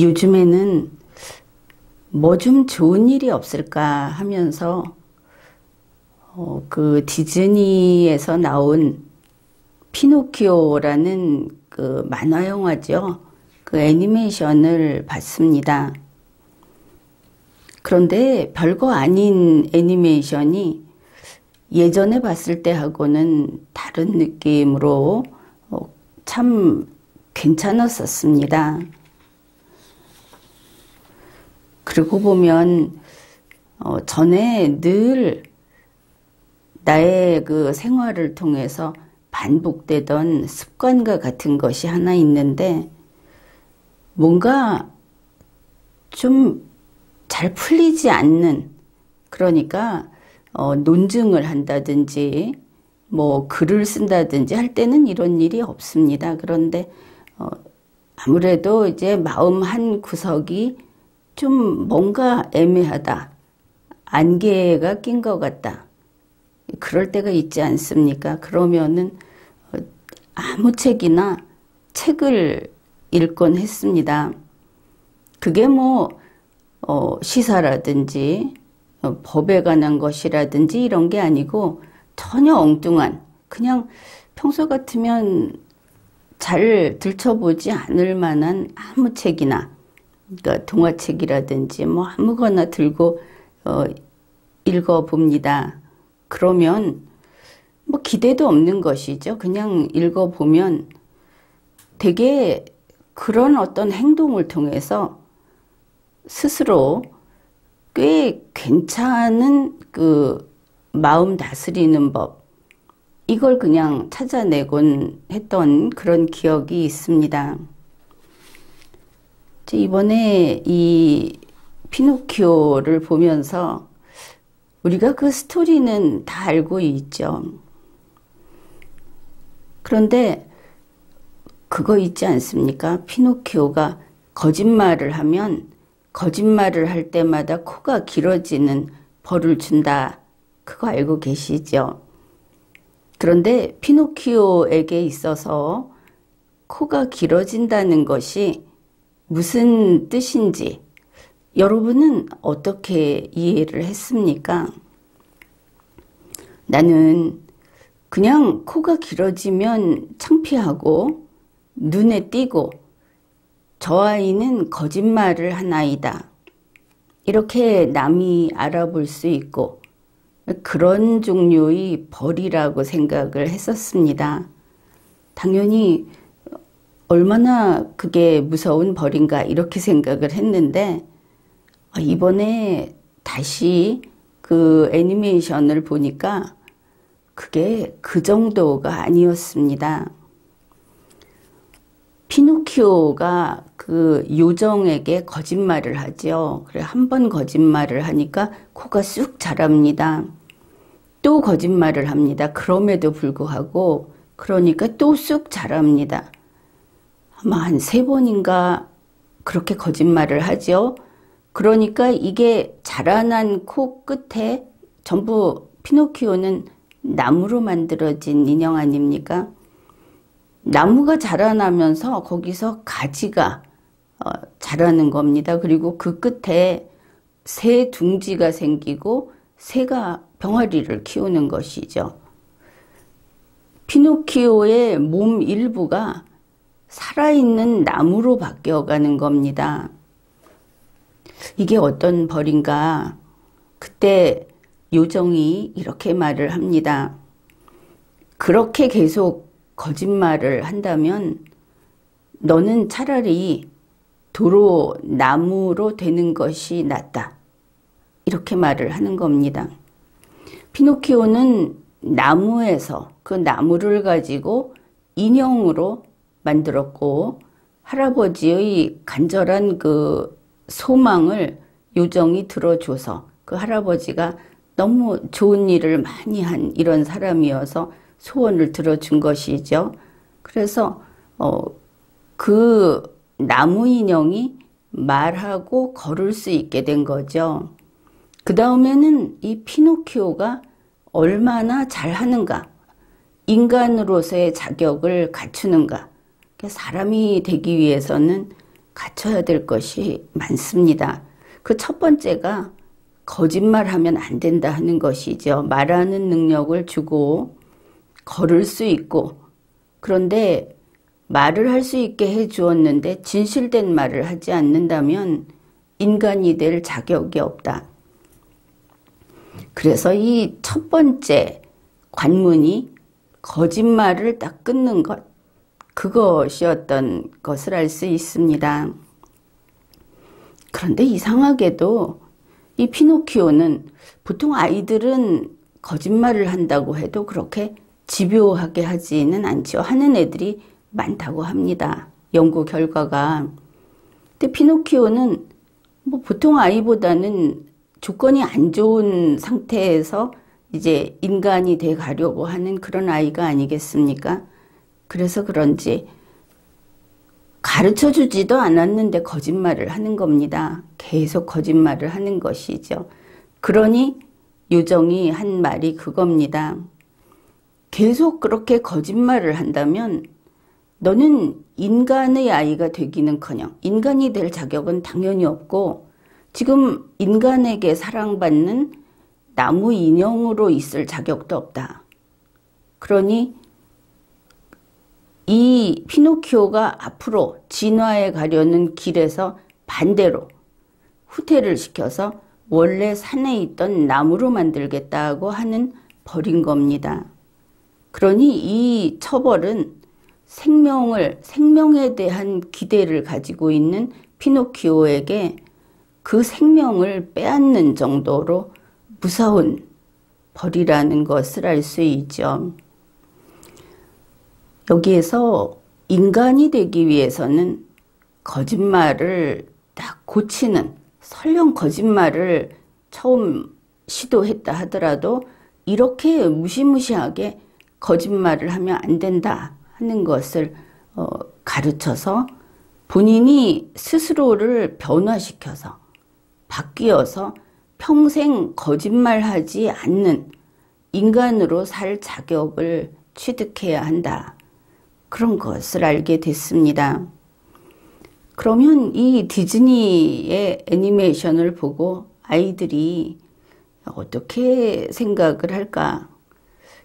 요즘에는 뭐 좀 좋은 일이 없을까 하면서 그 디즈니에서 나온 피노키오라는 그 만화 영화죠. 그 애니메이션을 봤습니다. 그런데 별거 아닌 애니메이션이 예전에 봤을 때하고는 다른 느낌으로 참 괜찮았었습니다. 그러고 보면 전에 늘 나의 그 생활을 통해서 반복되던 습관과 같은 것이 하나 있는데 뭔가 좀 잘 풀리지 않는, 그러니까 논증을 한다든지 뭐 글을 쓴다든지 할 때는 이런 일이 없습니다. 그런데 아무래도 이제 마음 한 구석이 좀 뭔가 애매하다, 안개가 낀 것 같다, 그럴 때가 있지 않습니까? 그러면은 아무 책이나 책을 읽곤 했습니다. 그게 뭐 시사라든지 법에 관한 것이라든지 이런 게 아니고 전혀 엉뚱한, 그냥 평소 같으면 잘 들춰보지 않을 만한 아무 책이나, 그러니까 동화책이라든지 뭐 아무거나 들고 읽어봅니다. 그러면 뭐 기대도 없는 것이죠. 그냥 읽어보면 되게 그런 어떤 행동을 통해서 스스로 꽤 괜찮은 그 마음 다스리는 법, 이걸 그냥 찾아내곤 했던 그런 기억이 있습니다. 이번에 이 피노키오를 보면서 우리가 그 스토리는 다 알고 있죠. 그런데 그거 있지 않습니까? 피노키오가 거짓말을 하면 거짓말을 할 때마다 코가 길어지는 벌을 준다. 그거 알고 계시죠? 그런데 피노키오에게 있어서 코가 길어진다는 것이 무슨 뜻인지 여러분은 어떻게 이해를 했습니까? 나는 그냥 코가 길어지면 창피하고 눈에 띄고 저 아이는 거짓말을 한 아이다, 이렇게 남이 알아볼 수 있고 그런 종류의 벌이라고 생각을 했었습니다. 당연히 얼마나 그게 무서운 벌인가 이렇게 생각을 했는데 이번에 다시 그 애니메이션을 보니까 그게 그 정도가 아니었습니다. 피노키오가 그 요정에게 거짓말을 하죠. 그래, 한 번 거짓말을 하니까 코가 쑥 자랍니다. 또 거짓말을 합니다. 그럼에도 불구하고 그러니까 또 쑥 자랍니다. 아마 한 3번인가 그렇게 거짓말을 하죠. 그러니까 이게 자라난 코 끝에 전부, 피노키오는 나무로 만들어진 인형 아닙니까? 나무가 자라나면서 거기서 가지가 자라는 겁니다. 그리고 그 끝에 새 둥지가 생기고 새가 병아리를 키우는 것이죠. 피노키오의 몸 일부가 살아있는 나무로 바뀌어가는 겁니다. 이게 어떤 벌인가? 그때 요정이 이렇게 말을 합니다. 그렇게 계속 거짓말을 한다면 너는 차라리 도로 나무로 되는 것이 낫다, 이렇게 말을 하는 겁니다. 피노키오는 나무에서 그 나무를 가지고 인형으로 만들었고 할아버지의 간절한 그 소망을 요정이 들어줘서 그 할아버지가 너무 좋은 일을 많이 한 이런 사람이어서 소원을 들어준 것이죠. 그래서 그 나무 인형이 말하고 걸을 수 있게 된 거죠. 그 다음에는 이 피노키오가 얼마나 잘하는가, 인간으로서의 자격을 갖추는가. 사람이 되기 위해서는 갖춰야 될 것이 많습니다. 그 첫 번째가 거짓말하면 안 된다 하는 것이죠. 말하는 능력을 주고 걸을 수 있고, 그런데 말을 할 수 있게 해 주었는데 진실된 말을 하지 않는다면 인간이 될 자격이 없다. 그래서 이 첫 번째 관문이 거짓말을 딱 끊는 것, 그것이었던 것을 알 수 있습니다. 그런데 이상하게도 이 피노키오는, 보통 아이들은 거짓말을 한다고 해도 그렇게 집요하게 하지는 않죠. 하는 애들이 많다고 합니다. 연구 결과가. 근데 피노키오는 뭐 보통 아이보다는 조건이 안 좋은 상태에서 이제 인간이 돼 가려고 하는 그런 아이가 아니겠습니까? 그래서 그런지 가르쳐 주지도 않았는데 거짓말을 하는 겁니다. 계속 거짓말을 하는 것이죠. 그러니 요정이 한 말이 그겁니다. 계속 그렇게 거짓말을 한다면 너는 인간의 아이가 되기는커녕 인간이 될 자격은 당연히 없고, 지금 인간에게 사랑받는 나무 인형으로 있을 자격도 없다. 그러니 이 피노키오가 앞으로 진화해 가려는 길에서 반대로 후퇴를 시켜서 원래 산에 있던 나무로 만들겠다고 하는 벌인 겁니다. 그러니 이 처벌은 생명에 대한 기대를 가지고 있는 피노키오에게 그 생명을 빼앗는 정도로 무서운 벌이라는 것을 알 수 있죠. 여기에서 인간이 되기 위해서는 거짓말을 딱 고치는, 설령 거짓말을 처음 시도했다 하더라도 이렇게 무시무시하게 거짓말을 하면 안 된다 하는 것을 가르쳐서 본인이 스스로를 변화시켜서 바뀌어서 평생 거짓말하지 않는 인간으로 살 자격을 취득해야 한다. 그런 것을 알게 됐습니다. 그러면 이 디즈니의 애니메이션을 보고 아이들이 어떻게 생각을 할까?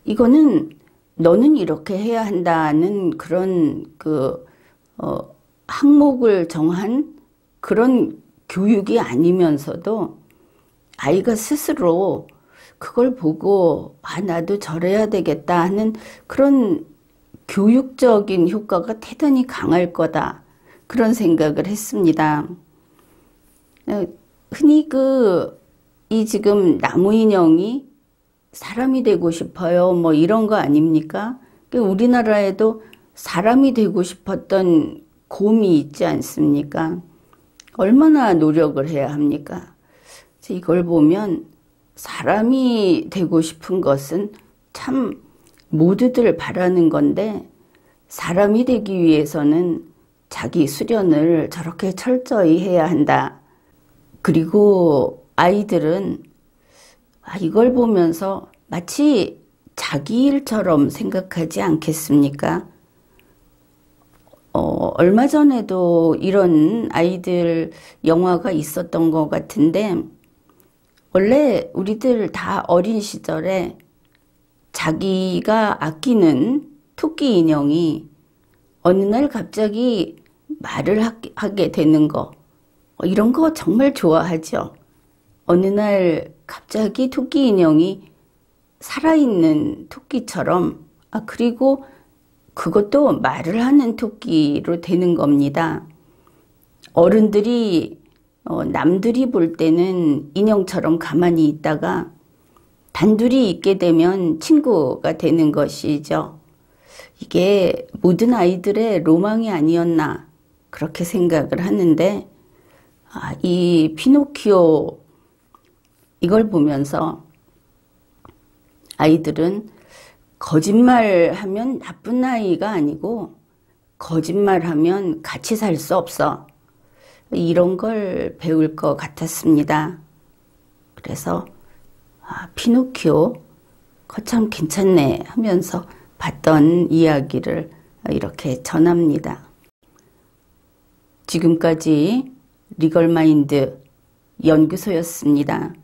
이거는 너는 이렇게 해야 한다는 그런 항목을 정한 그런 교육이 아니면서도 아이가 스스로 그걸 보고 나도 저래야 되겠다 하는 그런 교육적인 효과가 대단히 강할 거다. 그런 생각을 했습니다. 흔히 이 지금 나무 인형이 사람이 되고 싶어요. 뭐 이런 거 아닙니까? 우리나라에도 사람이 되고 싶었던 곰이 있지 않습니까? 얼마나 노력을 해야 합니까? 이걸 보면 사람이 되고 싶은 것은 참 모두들 바라는 건데, 사람이 되기 위해서는 자기 수련을 저렇게 철저히 해야 한다. 그리고 아이들은 이걸 보면서 마치 자기 일처럼 생각하지 않겠습니까? 얼마 전에도 이런 아이들 영화가 있었던 것 같은데, 원래 우리들 다 어린 시절에 자기가 아끼는 토끼 인형이 어느 날 갑자기 말을 하게 되는 거, 이런 거 정말 좋아하죠. 어느 날 갑자기 토끼 인형이 살아있는 토끼처럼, 그리고 그것도 말을 하는 토끼로 되는 겁니다. 어른들이 남들이 볼 때는 인형처럼 가만히 있다가 단둘이 있게 되면 친구가 되는 것이죠. 이게 모든 아이들의 로망이 아니었나 그렇게 생각을 하는데, 이 피노키오 이걸 보면서 아이들은 거짓말하면 나쁜 아이가 아니고 거짓말하면 같이 살 수 없어, 이런 걸 배울 것 같았습니다. 그래서 피노키오 참 괜찮네 하면서 봤던 이야기를 이렇게 전합니다. 지금까지 리걸마인드 연구소였습니다.